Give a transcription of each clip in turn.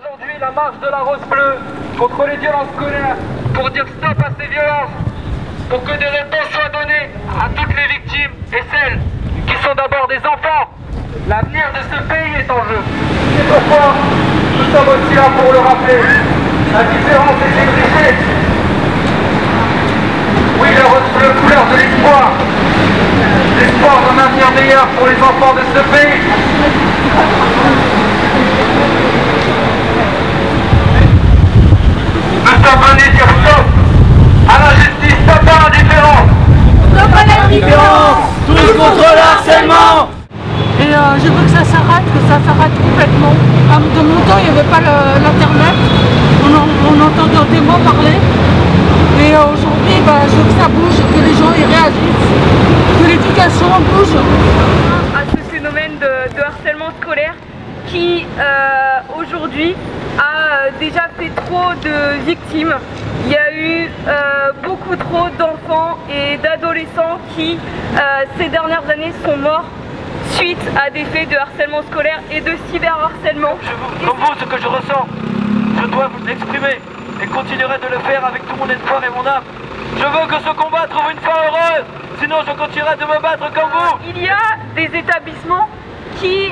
Aujourd'hui, la marche de la Rose Bleue contre les violences scolaires pour dire stop à ces violences, pour que des réponses soient données à toutes les victimes et celles qui sont d'abord des enfants. L'avenir de ce pays est en jeu. C'est pourquoi nous sommes aussi là pour le rappeler. La différence est une richesse. Oui, la Rose Bleue, couleur de l'espoir. L'espoir d'un avenir meilleur pour les enfants de ce pays. Nous sommes venus dire stop à l'injustice, stop à l'indifférence. Stop à l'indifférence. Tous contre le harcèlement. Et je veux que ça s'arrête complètement. De mon temps, il n'y avait pas l'internet. On entendait des mots parler. Et aujourd'hui, je veux que ça bouge, que les gens y réagissent, que l'éducation bouge. À ce phénomène de harcèlement scolaire qui aujourd'hui a déjà fait trop de victimes. Il y a eu beaucoup trop d'enfants et d'adolescents qui ces dernières années sont morts suite à des faits de harcèlement scolaire et de cyberharcèlement. Comme vous, ce que je ressens, je dois vous l'exprimer et continuerai de le faire avec tout mon espoir et mon âme. Je veux que ce combat trouve une fin heureuse, sinon je continuerai de me battre comme vous. Il y a des établissements qui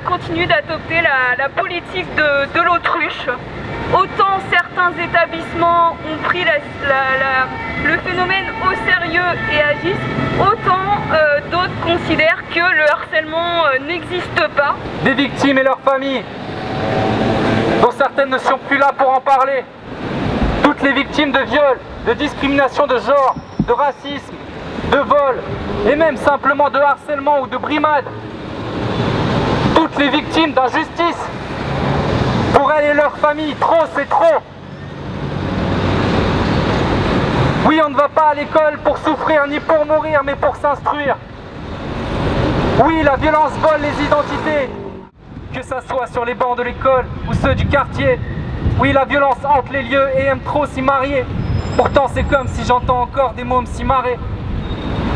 continuent d'adopter la politique de l'autruche. Autant certains établissements ont pris le phénomène au sérieux et agissent, autant d'autres considèrent que le harcèlement n'existe pas. Des victimes et leurs familles, dont certaines ne sont plus là pour en parler. Toutes les victimes de viol, de discrimination de genre, de racisme, de vol, et même simplement de harcèlement ou de brimade. Toutes les victimes d'injustice. Pour elles et leurs familles, trop c'est trop. Oui, on ne va pas à l'école pour souffrir ni pour mourir, mais pour s'instruire. Oui, la violence vole les identités. Que ça soit sur les bancs de l'école ou ceux du quartier. Oui, la violence hante les lieux et aime trop s'y marier. Pourtant, c'est comme si j'entends encore des mômes s'y marrer.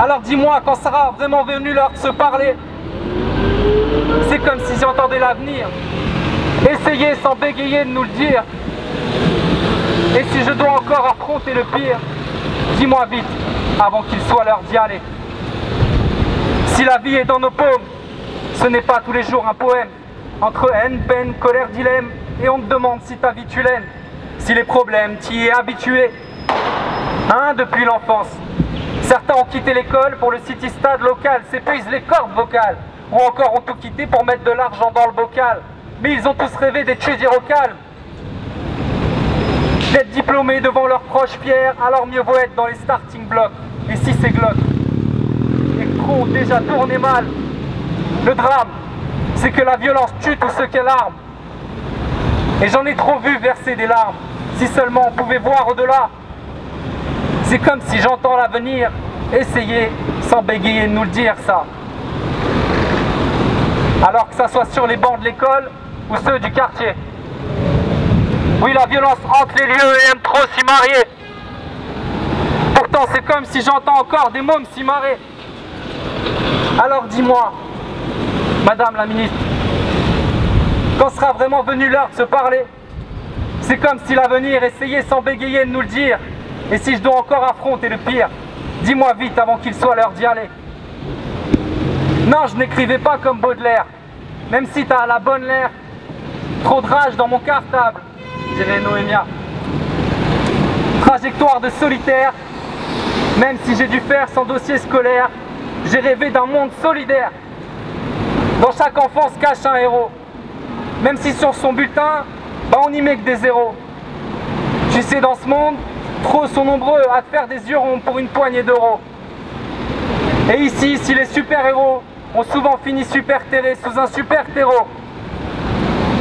Alors dis-moi, quand sera vraiment venu l'heure de se parler? C'est comme si j'entendais l'avenir. Essayez sans bégayer de nous le dire. Et si je dois encore affronter le pire, dis-moi vite, avant qu'il soit l'heure d'y aller. Si la vie est dans nos paumes, ce n'est pas tous les jours un poème. Entre haine, peine, colère, dilemme, et on te demande si ta vie tu l'aimes. Si les problèmes t'y es habitué. Hein, depuis l'enfance. Certains ont quitté l'école pour le city-stade local, s'épuisent les cordes vocales. Ou encore ont tout quitté pour mettre de l'argent dans le bocal. Mais ils ont tous rêvé d'étudier au calme. D'être diplômés devant leurs proches fiers, alors mieux vaut être dans les starting blocks. Et si c'est glauque, et trop déjà tourné mal. Le drame, c'est que la violence tue tous ceux qu'elle arme. Et j'en ai trop vu verser des larmes. Si seulement on pouvait voir au-delà. C'est comme si j'entends l'avenir. Essayez, sans bégayer, de nous le dire ça. Alors que ça soit sur les bancs de l'école ou ceux du quartier. Oui, la violence hante les lieux et aime trop s'y marier. Pourtant, c'est comme si j'entends encore des mômes s'y marrer. Alors dis-moi, Madame la Ministre, quand sera vraiment venue l'heure de se parler? C'est comme si l'avenir essayait sans bégayer de nous le dire. Et si je dois encore affronter le pire, dis-moi vite avant qu'il soit l'heure d'y aller. Non, je n'écrivais pas comme Baudelaire, même si t'as la bonne l'air. Trop de rage dans mon cartable, dirait Noémia. Trajectoire de solitaire, même si j'ai dû faire sans dossier scolaire, j'ai rêvé d'un monde solidaire. Dans chaque enfant se cache un héros, même si sur son bulletin, on n'y met que des zéros. Tu sais, dans ce monde, trop sont nombreux à te faire des yeux ronds pour une poignée d'euros. Et ici, si les super-héros ont souvent fini super terrés sous un super terreau,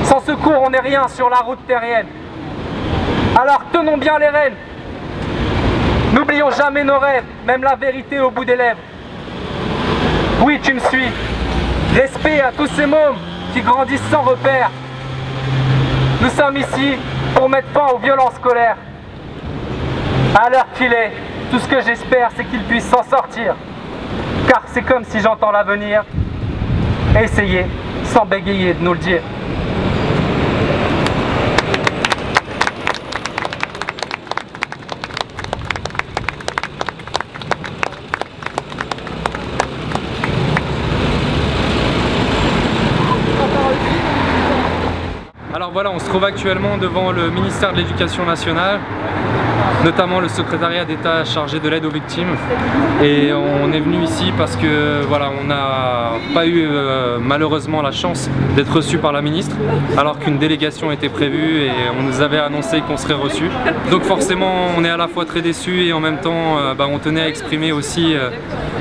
sans secours, on n'est rien sur la route terrienne. Alors tenons bien les rênes. N'oublions jamais nos rêves, même la vérité au bout des lèvres. Oui, tu me suis. Respect à tous ces mômes qui grandissent sans repère. Nous sommes ici pour mettre fin aux violences scolaires. À l'heure qu'il est, tout ce que j'espère, c'est qu'ils puissent s'en sortir. Car c'est comme si j'entends l'avenir. Essayez, sans bégayer, de nous le dire. Alors voilà, on se trouve actuellement devant le ministère de l'Éducation nationale, notamment le secrétariat d'État chargé de l'aide aux victimes. Et on est venu ici parce que voilà, on n'a pas eu malheureusement la chance d'être reçu par la ministre, alors qu'une délégation était prévue et on nous avait annoncé qu'on serait reçu. Donc forcément, on est à la fois très déçus et en même temps, on tenait à exprimer aussi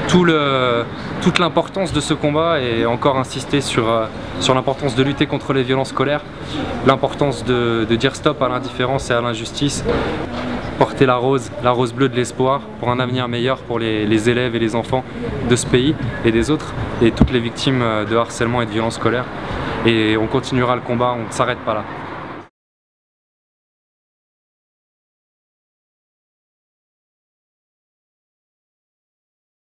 toute l'importance de ce combat et encore insister sur l'importance de lutter contre les violences scolaires, l'importance de dire stop à l'indifférence et à l'injustice, porter la rose bleue de l'espoir pour un avenir meilleur pour les élèves et les enfants de ce pays et des autres, et toutes les victimes de harcèlement et de violences scolaires. Et on continuera le combat, on ne s'arrête pas là.